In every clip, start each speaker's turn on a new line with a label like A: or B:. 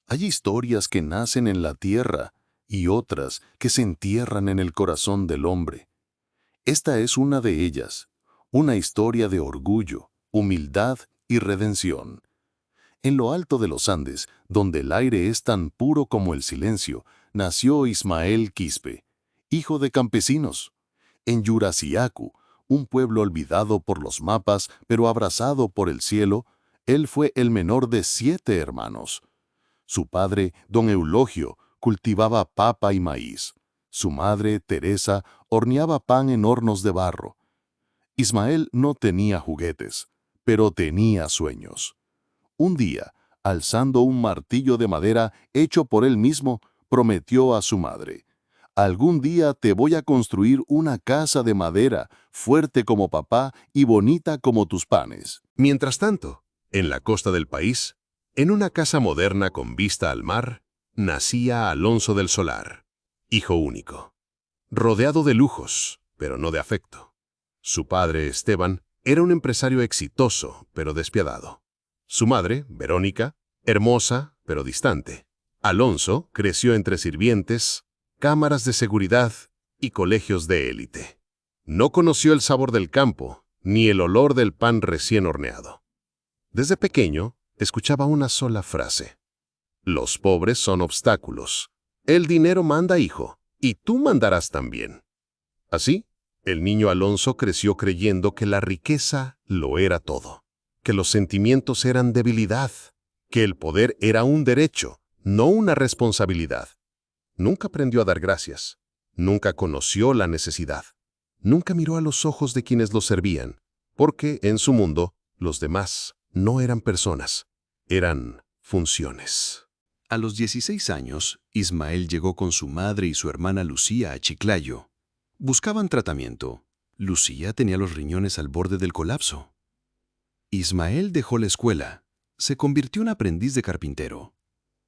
A: Hay historias que nacen en la tierra y otras que se entierran en el corazón del hombre. Esta es una de ellas, una historia de orgullo, humildad y redención. En lo alto de los Andes, donde el aire es tan puro como el silencio, nació Ismael Quispe, hijo de campesinos. En Yurasiacu, un pueblo olvidado por los mapas, pero abrazado por el cielo, él fue el menor de 7 hermanos. Su padre, don Eulogio, cultivaba papa y maíz. Su madre, Teresa, horneaba pan en hornos de barro. Ismael no tenía juguetes, pero tenía sueños. Un día, alzando un martillo de madera hecho por él mismo, prometió a su madre: «Algún día te voy a construir una casa de madera, fuerte como papá y bonita como tus panes».
B: Mientras tanto, en la costa del país, en una casa moderna con vista al mar, nacía Alonso del Solar, hijo único, rodeado de lujos, pero no de afecto. Su padre, Esteban, era un empresario exitoso, pero despiadado. Su madre, Verónica, hermosa, pero distante. Alonso creció entre sirvientes, cámaras de seguridad y colegios de élite. No conoció el sabor del campo, ni el olor del pan recién horneado. Desde pequeño, escuchaba una sola frase: los pobres son obstáculos. El dinero manda, hijo, y tú mandarás también. Así, el niño Alonso creció creyendo que la riqueza lo era todo, que los sentimientos eran debilidad, que el poder era un derecho, no una responsabilidad. Nunca aprendió a dar gracias, nunca conoció la necesidad, nunca miró a los ojos de quienes lo servían, porque en su mundo los demás no eran personas, eran funciones.
C: A los 16 años, Ismael llegó con su madre y su hermana Lucía a Chiclayo. Buscaban tratamiento. Lucía tenía los riñones al borde del colapso. Ismael dejó la escuela. Se convirtió en aprendiz de carpintero.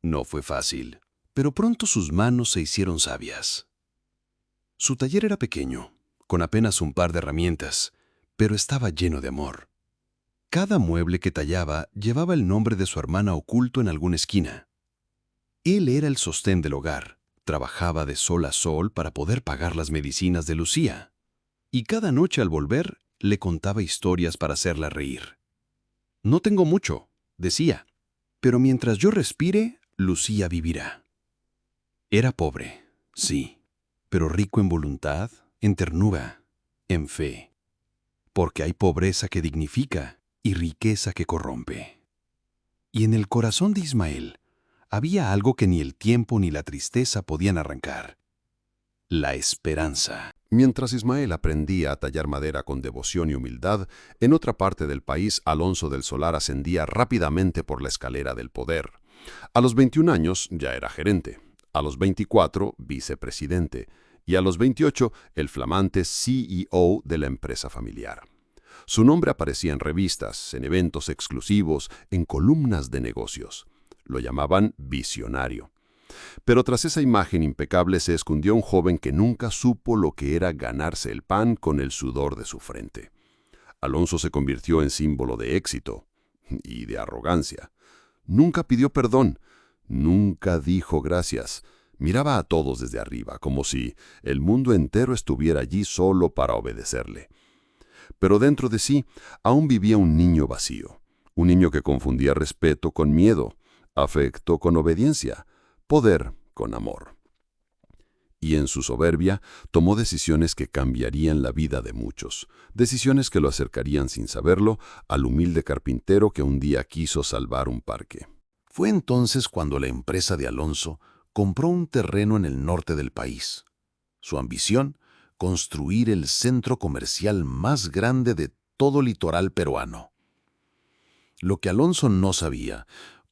C: No fue fácil, pero pronto sus manos se hicieron sabias. Su taller era pequeño, con apenas un par de herramientas, pero estaba lleno de amor. Cada mueble que tallaba llevaba el nombre de su hermana oculto en alguna esquina. Él era el sostén del hogar. Trabajaba de sol a sol para poder pagar las medicinas de Lucía. Y cada noche al volver, le contaba historias para hacerla reír. «No tengo mucho», decía, «pero mientras yo respire, Lucía vivirá». Era pobre, sí, pero rico en voluntad, en ternura, en fe. Porque hay pobreza que dignifica y riqueza que corrompe. Y en el corazón de Ismael había algo que ni el tiempo ni la tristeza podían arrancar: la esperanza.
B: Mientras Ismael aprendía a tallar madera con devoción y humildad, en otra parte del país Alonso del Solar ascendía rápidamente por la escalera del poder. A los 21 años ya era gerente, a los 24 vicepresidente y a los 28 el flamante CEO de la empresa familiar. Su nombre aparecía en revistas, en eventos exclusivos, en columnas de negocios. Lo llamaban visionario. Pero tras esa imagen impecable se escondió un joven que nunca supo lo que era ganarse el pan con el sudor de su frente. Alonso se convirtió en símbolo de éxito y de arrogancia. Nunca pidió perdón, nunca dijo gracias. Miraba a todos desde arriba, como si el mundo entero estuviera allí solo para obedecerle. Pero dentro de sí aún vivía un niño vacío, un niño que confundía respeto con miedo, afecto con obediencia, poder con amor. Y en su soberbia tomó decisiones que cambiarían la vida de muchos, decisiones que lo acercarían sin saberlo al humilde carpintero que un día quiso salvar un parque.
A: Fue entonces cuando la empresa de Alonso compró un terreno en el norte del país. Su ambición: construir el centro comercial más grande de todo litoral peruano. Lo que Alonso no sabía,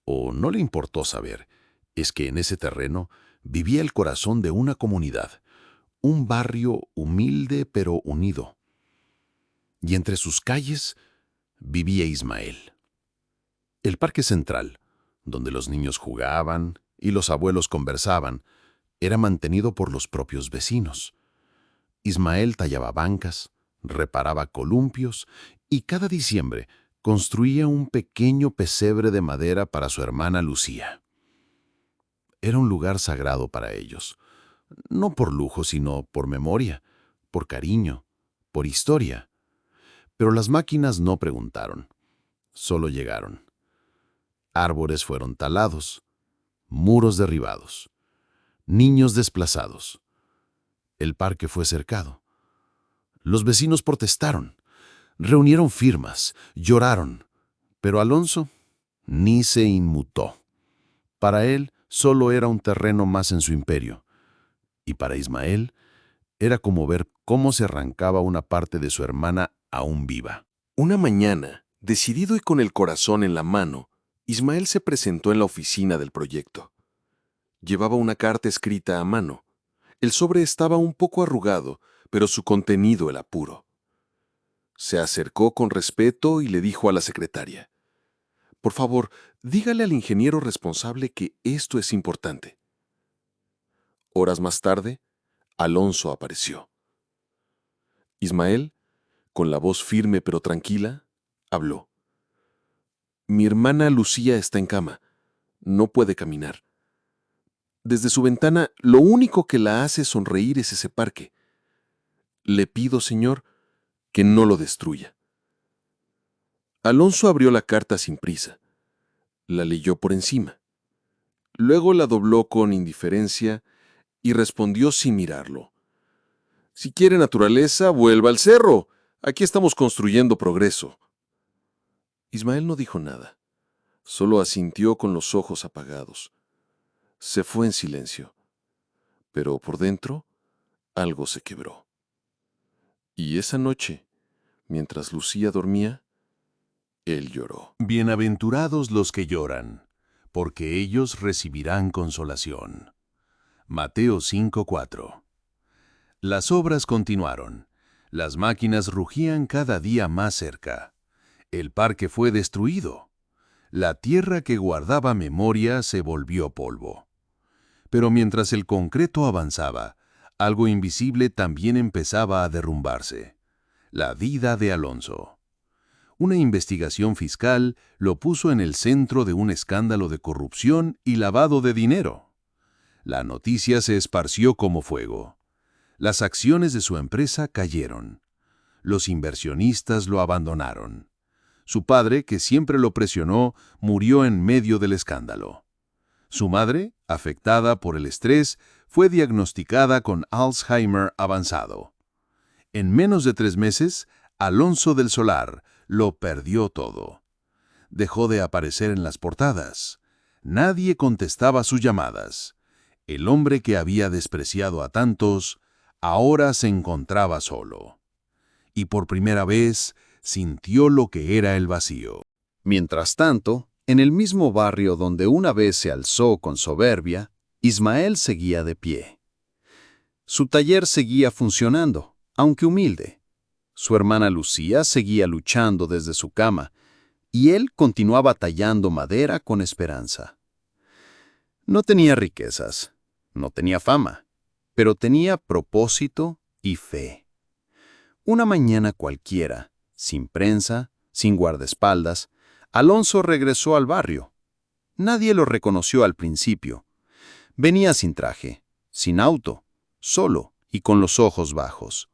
A: o no le importó saber, es que en ese terreno vivía el corazón de una comunidad, un barrio humilde pero unido. Y entre sus calles vivía Ismael. El parque central, donde los niños jugaban y los abuelos conversaban, era mantenido por los propios vecinos. Ismael tallaba bancas, reparaba columpios y cada diciembre construía un pequeño pesebre de madera para su hermana Lucía.
D: Era un lugar sagrado para ellos. No por lujo, sino por memoria, por cariño, por historia. Pero las máquinas no preguntaron, solo llegaron. Árboles fueron talados, muros derribados, niños desplazados. El parque fue cercado. Los vecinos protestaron, reunieron firmas, lloraron, pero Alonso ni se inmutó. Para él solo era un terreno más en su imperio, y para Ismael era como ver cómo se arrancaba una parte de su hermana aún viva.
C: Una mañana, decidido y con el corazón en la mano, Ismael se presentó en la oficina del proyecto. Llevaba una carta escrita a mano. El sobre estaba un poco arrugado, pero su contenido era puro. Se acercó con respeto y le dijo a la secretaria: «Por favor, dígale al ingeniero responsable que esto es importante». Horas más tarde, Alonso apareció. Ismael, con la voz firme pero tranquila, habló. «Mi hermana Lucía está en cama. No puede caminar. Desde su ventana, lo único que la hace sonreír es ese parque. Le pido, señor, que no lo destruya». Alonso abrió la carta sin prisa. La leyó por encima. Luego la dobló con indiferencia y respondió sin mirarlo: «Si quiere naturaleza, vuelva al cerro. Aquí estamos construyendo progreso». Ismael no dijo nada. Solo asintió con los ojos apagados. Se fue en silencio. Pero por dentro, algo se quebró. Y esa noche, mientras Lucía dormía, él lloró.
A: Bienaventurados los que lloran, porque ellos recibirán consolación. Mateo 5:4. Las obras continuaron. Las máquinas rugían cada día más cerca. El parque fue destruido. La tierra que guardaba memoria se volvió polvo. Pero mientras el concreto avanzaba, algo invisible también empezaba a derrumbarse: la vida de Alonso. Una investigación fiscal lo puso en el centro de un escándalo de corrupción y lavado de dinero. La noticia se esparció como fuego. Las acciones de su empresa cayeron. Los inversionistas lo abandonaron. Su padre, que siempre lo presionó, murió en medio del escándalo. Su madre, afectada por el estrés, fue diagnosticada con Alzheimer avanzado. En menos de 3 meses, Alonso del Solar lo perdió todo. Dejó de aparecer en las portadas. Nadie contestaba sus llamadas. El hombre que había despreciado a tantos, ahora se encontraba solo. Y por primera vez sintió lo que era el vacío.
D: Mientras tanto, en el mismo barrio donde una vez se alzó con soberbia, Ismael seguía de pie. Su taller seguía funcionando, aunque humilde. Su hermana Lucía seguía luchando desde su cama, y él continuaba tallando madera con esperanza. No tenía riquezas, no tenía fama, pero tenía propósito y fe. Una mañana cualquiera, sin prensa, sin guardaespaldas, Alonso regresó al barrio. Nadie lo reconoció al principio. Venía sin traje, sin auto, solo y con los ojos bajos.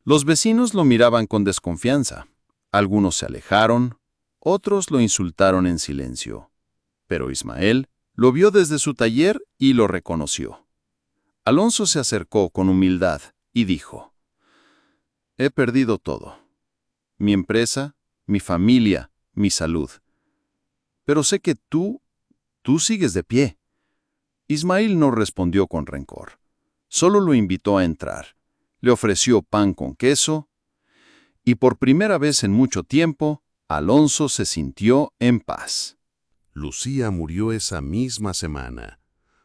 D: Los vecinos lo miraban con desconfianza. Algunos se alejaron, otros lo insultaron en silencio. Pero Ismael lo vio desde su taller y lo reconoció. Alonso se acercó con humildad y dijo: «He perdido todo. Mi empresa, mi familia, mi salud. Pero sé que tú sigues de pie». Ismael no respondió con rencor. Solo lo invitó a entrar. Le ofreció pan con queso, y por primera vez en mucho tiempo, Alonso se sintió en paz.
B: Lucía murió esa misma semana.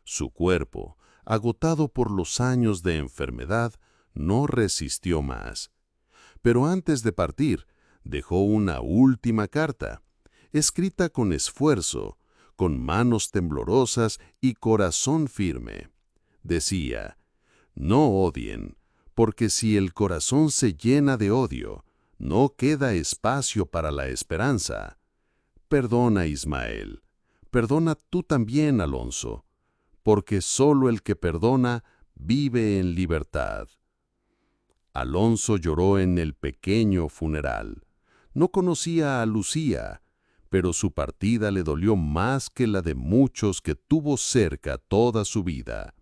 B: Su cuerpo, agotado por los años de enfermedad, no resistió más. Pero antes de partir, dejó una última carta, escrita con esfuerzo, con manos temblorosas y corazón firme. Decía: «No odien, porque si el corazón se llena de odio, no queda espacio para la esperanza. Perdona, Ismael. Perdona tú también, Alonso. porque solo el que perdona vive en libertad. Alonso lloró en el pequeño funeral. No conocía a Lucía, pero su partida le dolió más que la de muchos que tuvo cerca toda su vida.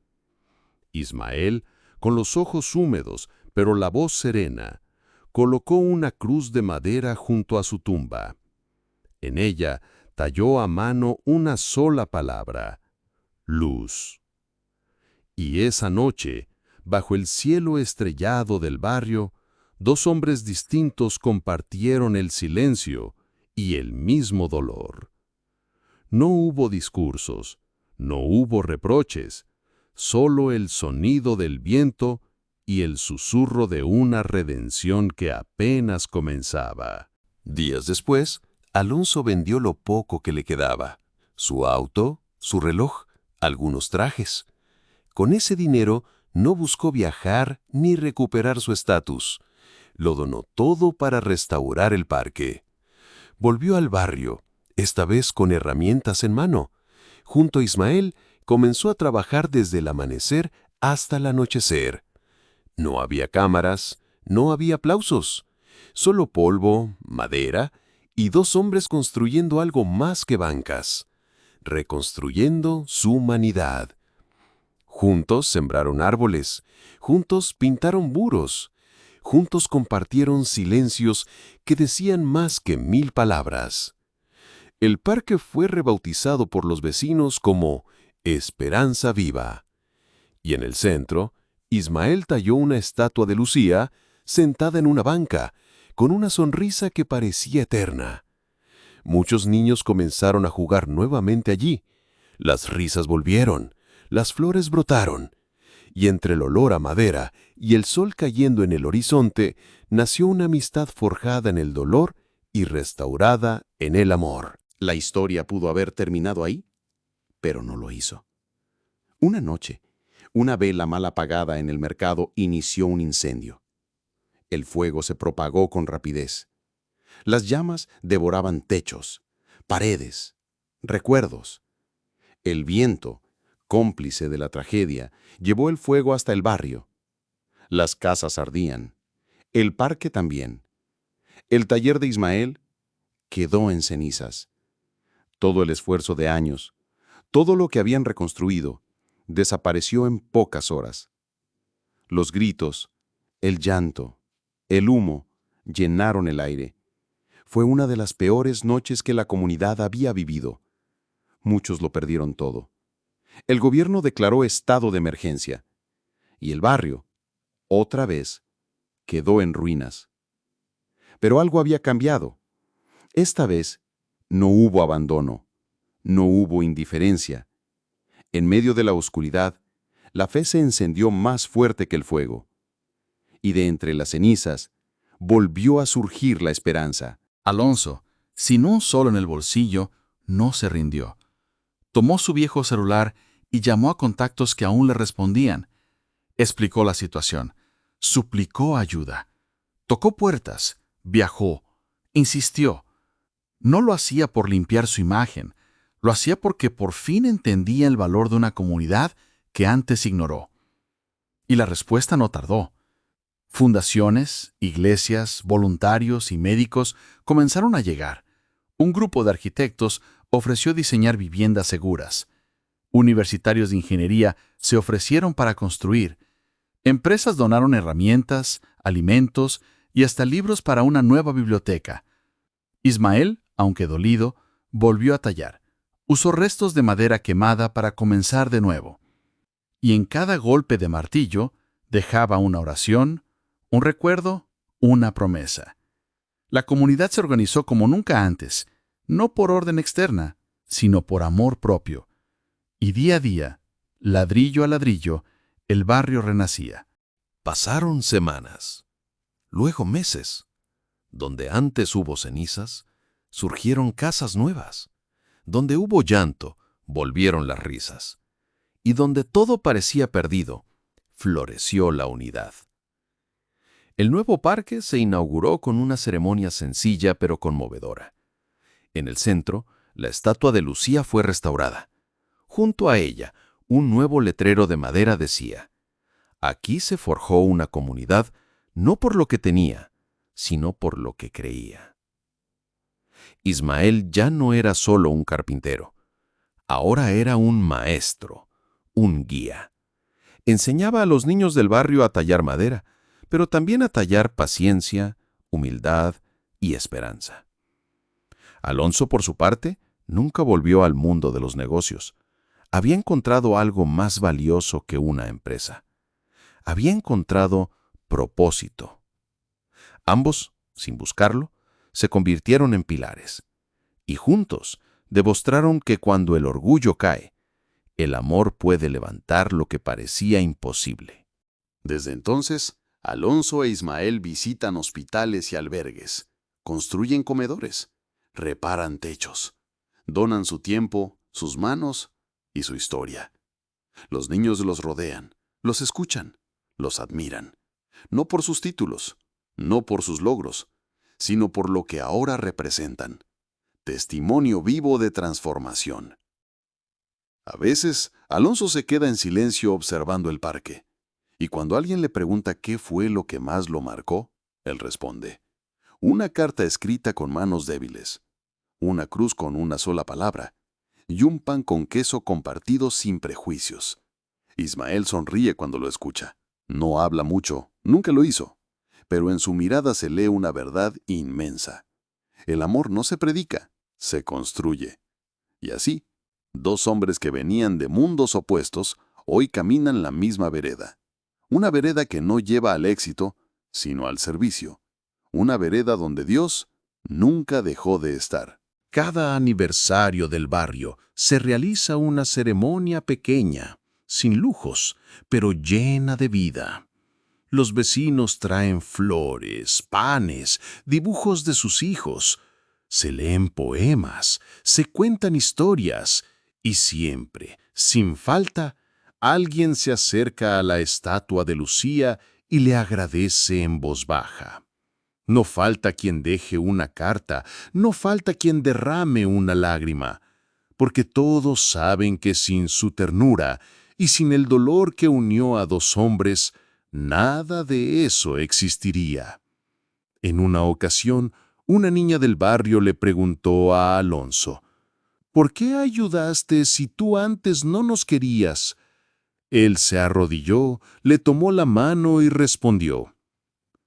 B: Ismael, con los ojos húmedos, pero la voz serena, colocó una cruz de madera junto a su tumba. En ella talló a mano una sola palabra: luz. Y esa noche, bajo el cielo estrellado del barrio, dos hombres distintos compartieron el silencio y el mismo dolor. No hubo discursos, no hubo reproches, solo el sonido del viento y el susurro de una redención que apenas comenzaba.
C: Días después, Alonso vendió lo poco que le quedaba: su auto, su reloj, algunos trajes. Con ese dinero no buscó viajar ni recuperar su estatus. Lo donó todo para restaurar el parque. Volvió al barrio, esta vez con herramientas en mano. Junto a Ismael, comenzó a trabajar desde el amanecer hasta el anochecer. No había cámaras, no había aplausos, solo polvo, madera y dos hombres construyendo algo más que bancas, reconstruyendo su humanidad. Juntos sembraron árboles, juntos pintaron muros, juntos compartieron silencios que decían más que 1000 palabras. El parque fue rebautizado por los vecinos como Esperanza Viva. Y en el centro, Ismael talló una estatua de Lucía sentada en una banca, con una sonrisa que parecía eterna. Muchos niños comenzaron a jugar nuevamente allí. Las risas volvieron, las flores brotaron, y entre el olor a madera y el sol cayendo en el horizonte, nació una amistad forjada en el dolor y restaurada en el amor.
E: La historia pudo haber terminado ahí, pero no lo hizo. Una noche, una vela mal apagada en el mercado inició un incendio. El fuego se propagó con rapidez. Las llamas devoraban techos, paredes, recuerdos. El viento, cómplice de la tragedia, llevó el fuego hasta el barrio. Las casas ardían. El parque también. El taller de Ismael quedó en cenizas. Todo el esfuerzo de años, todo lo que habían reconstruido, desapareció en pocas horas. Los gritos, el llanto, el humo llenaron el aire. Fue una de las peores noches que la comunidad había vivido. Muchos lo perdieron todo. El gobierno declaró estado de emergencia. Y el barrio, otra vez, quedó en ruinas. Pero algo había cambiado. Esta vez, no hubo abandono, no hubo indiferencia. En medio de la oscuridad, la fe se encendió más fuerte que el fuego. Y de entre las cenizas, volvió a surgir la esperanza.
F: Alonso, sin un solo en el bolsillo, no se rindió. Tomó su viejo celular y llamó a contactos que aún le respondían. Explicó la situación, suplicó ayuda, tocó puertas, viajó, insistió. No lo hacía por limpiar su imagen, lo hacía porque por fin entendía el valor de una comunidad que antes ignoró. Y la respuesta no tardó. Fundaciones, iglesias, voluntarios y médicos comenzaron a llegar. Un grupo de arquitectos ofreció diseñar viviendas seguras. Universitarios de ingeniería se ofrecieron para construir. Empresas donaron herramientas, alimentos y hasta libros para una nueva biblioteca. Ismael, aunque dolido, volvió a tallar. Usó restos de madera quemada para comenzar de nuevo. Y en cada golpe de martillo dejaba una oración, un recuerdo, una promesa. La comunidad se organizó como nunca antes, no por orden externa, sino por amor propio. Y día a día, ladrillo a ladrillo, el barrio renacía.
C: Pasaron semanas, luego meses. Donde antes hubo cenizas, surgieron casas nuevas. Donde hubo llanto, volvieron las risas. Y donde todo parecía perdido, floreció la unidad. El nuevo parque se inauguró con una ceremonia sencilla pero conmovedora. En el centro, la estatua de Lucía fue restaurada. Junto a ella,
B: Un nuevo letrero de madera decía: aquí se forjó una comunidad no por lo que tenía, sino por lo que creía. Ismael ya no era solo un carpintero, ahora era un maestro, un guía. Enseñaba a los niños del barrio a tallar madera, pero también a tallar paciencia, humildad y esperanza. Alonso, por su parte, nunca volvió al mundo de los negocios. Había encontrado algo más valioso que una empresa. Había encontrado propósito. Ambos, sin buscarlo, se convirtieron en pilares, y juntos demostraron que cuando el orgullo cae, el amor puede levantar lo que parecía imposible.
A: Desde entonces, Alonso e Ismael visitan hospitales y albergues, construyen comedores, reparan techos, donan su tiempo, sus manos y su historia. Los niños los rodean, los escuchan, los admiran, no por sus títulos, no por sus logros, sino por lo que ahora representan. Testimonio vivo de transformación. A veces, Alonso se queda en silencio observando el parque, y cuando alguien le pregunta qué fue lo que más lo marcó, él responde: una carta escrita con manos débiles, una cruz con una sola palabra, y un pan con queso compartido sin prejuicios. Ismael sonríe cuando lo escucha. No habla mucho, nunca lo hizo, pero en su mirada se lee una verdad inmensa. El amor no se predica, se construye. Y así, dos hombres que venían de mundos opuestos hoy caminan la misma vereda. Una vereda que no lleva al éxito, sino al servicio. Una vereda donde Dios nunca dejó de estar.
G: Cada aniversario del barrio se realiza una ceremonia pequeña, sin lujos, pero llena de vida. Los vecinos traen flores, panes, dibujos de sus hijos. Se leen poemas, se cuentan historias y siempre, sin falta, alguien se acerca a la estatua de Lucía y le agradece en voz baja. No falta quien deje una carta, no falta quien derrame una lágrima, porque todos saben que sin su ternura y sin el dolor que unió a dos hombres, nada de eso existiría. En una ocasión, una niña del barrio le preguntó a Alonso: ¿por qué ayudaste si tú antes no nos querías? Él se arrodilló, le tomó la mano y respondió: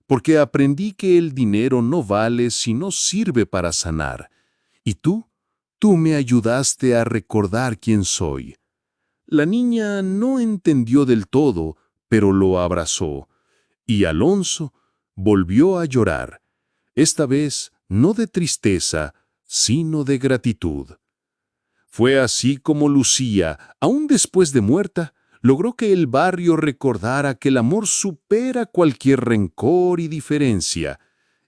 G: porque aprendí que el dinero no vale si no sirve para sanar. Y tú me ayudaste a recordar quién soy. La niña no entendió del todo, pero lo abrazó, y Alonso volvió a llorar, esta vez no de tristeza, sino de gratitud. Fue así como Lucía, aún después de muerta, logró que el barrio recordara que el amor supera cualquier rencor y diferencia,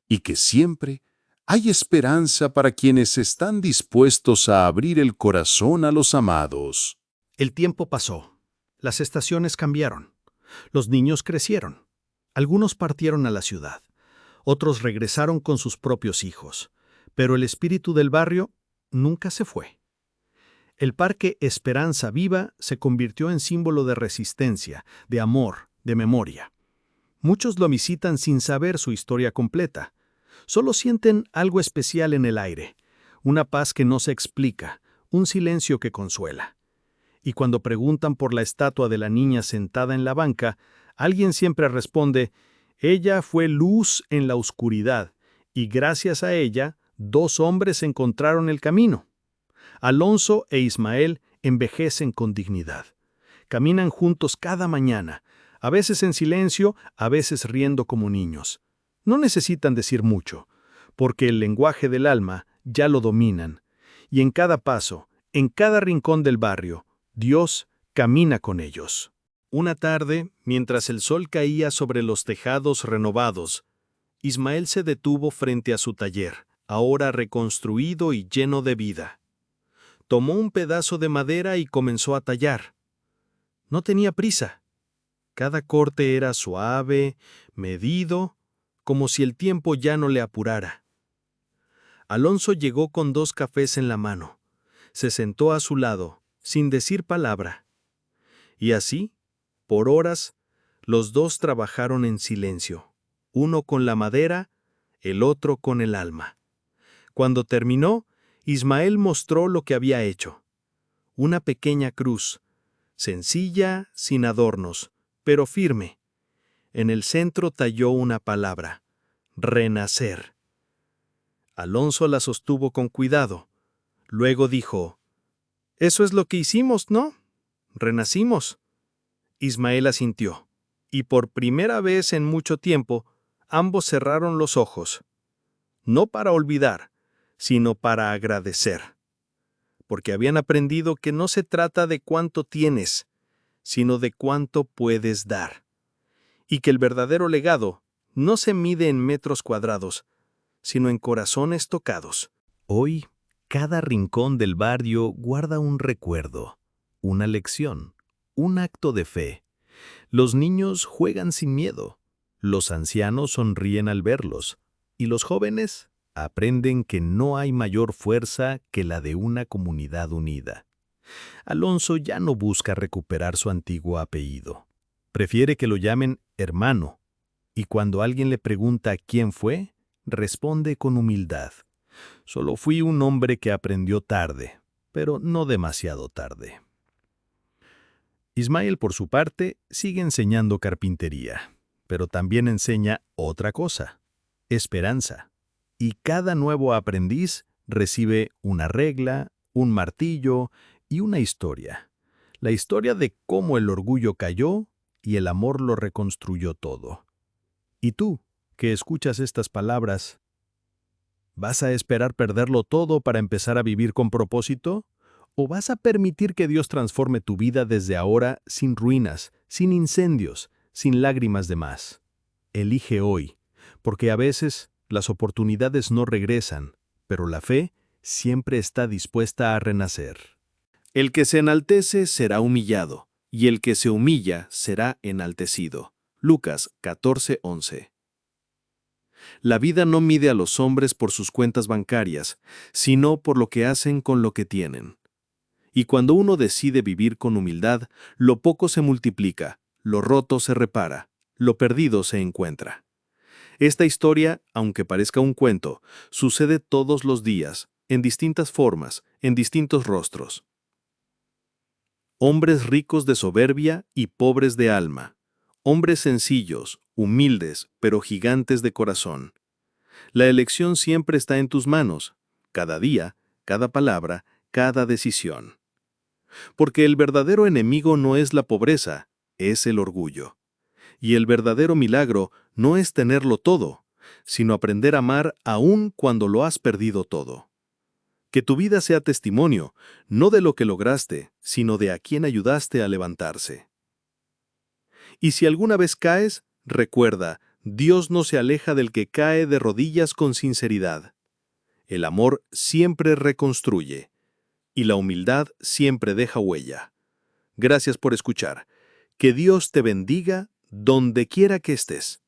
G: y que siempre hay esperanza para quienes están dispuestos a abrir el corazón a los amados.
H: El tiempo pasó. Las estaciones cambiaron. Los niños crecieron. Algunos partieron a la ciudad. Otros regresaron con sus propios hijos. Pero el espíritu del barrio nunca se fue. El Parque Esperanza Viva se convirtió en símbolo de resistencia, de amor, de memoria. Muchos lo visitan sin saber su historia completa. Solo sienten algo especial en el aire, una paz que no se explica, un silencio que consuela. Y cuando preguntan por la estatua de la niña sentada en la banca, alguien siempre responde: ella fue luz en la oscuridad, y gracias a ella, dos hombres encontraron el camino. Alonso e Ismael envejecen con dignidad. Caminan juntos cada mañana, a veces en silencio, a veces riendo como niños. No necesitan decir mucho, porque el lenguaje del alma ya lo dominan. Y en cada paso, en cada rincón del barrio, Dios camina con ellos. Una tarde, mientras el sol caía sobre los tejados renovados, Ismael se detuvo frente a su taller, ahora reconstruido y lleno de vida. Tomó un pedazo de madera y comenzó a tallar. No tenía prisa. Cada corte era suave, medido, como si el tiempo ya no le apurara. Alonso llegó con 2 cafés en la mano. Se sentó a su lado, sin decir palabra. Y así, por horas, los dos trabajaron en silencio, uno con la madera, el otro con el alma. Cuando terminó, Ismael mostró lo que había hecho. Una pequeña cruz, sencilla, sin adornos, pero firme. En el centro talló una palabra: renacer. Alonso la sostuvo con cuidado. Luego dijo: «Eso es lo que hicimos, ¿no? Renacimos». Ismael asintió, y por primera vez en mucho tiempo, ambos cerraron los ojos. No para olvidar, sino para agradecer. Porque habían aprendido que no se trata de cuánto tienes, sino de cuánto puedes dar. Y que el verdadero legado no se mide en metros cuadrados, sino en corazones tocados. Hoy, cada rincón del barrio guarda un recuerdo, una lección, un acto de fe. Los niños juegan sin miedo, los ancianos sonríen al verlos, y los jóvenes aprenden que no hay mayor fuerza que la de una comunidad unida. Alonso ya no busca recuperar su antiguo apellido. Prefiere que lo llamen hermano, y cuando alguien le pregunta quién fue, responde con humildad: «Solo fui un hombre que aprendió tarde, pero no demasiado tarde». Ismael, por su parte, sigue enseñando carpintería, pero también enseña otra cosa: esperanza. Y cada nuevo aprendiz recibe una regla, un martillo y una historia. La historia de cómo el orgullo cayó y el amor lo reconstruyó todo. ¿Y tú, que escuchas estas palabras, vas a esperar perderlo todo para empezar a vivir con propósito? ¿O vas a permitir que Dios transforme tu vida desde ahora sin ruinas, sin incendios, sin lágrimas de más? Elige hoy, porque a veces las oportunidades no regresan, pero la fe siempre está dispuesta a renacer. El que se enaltece será humillado, y el que se humilla será enaltecido. Lucas 14:11. La vida no mide a los hombres por sus cuentas bancarias, sino por lo que hacen con lo que tienen. Y cuando uno decide vivir con humildad, lo poco se multiplica, lo roto se repara, lo perdido se encuentra. Esta historia, aunque parezca un cuento, sucede todos los días, en distintas formas, en distintos rostros. Hombres ricos de soberbia y pobres de alma. Hombres sencillos, humildes, pero gigantes de corazón. La elección siempre está en tus manos, cada día, cada palabra, cada decisión. Porque el verdadero enemigo no es la pobreza, es el orgullo. Y el verdadero milagro no es tenerlo todo, sino aprender a amar aún cuando lo has perdido todo. Que tu vida sea testimonio, no de lo que lograste, sino de a quien ayudaste a levantarse. Y si alguna vez caes, recuerda, Dios no se aleja del que cae de rodillas con sinceridad. El amor siempre reconstruye, y la humildad siempre deja huella. Gracias por escuchar. Que Dios te bendiga donde quiera que estés.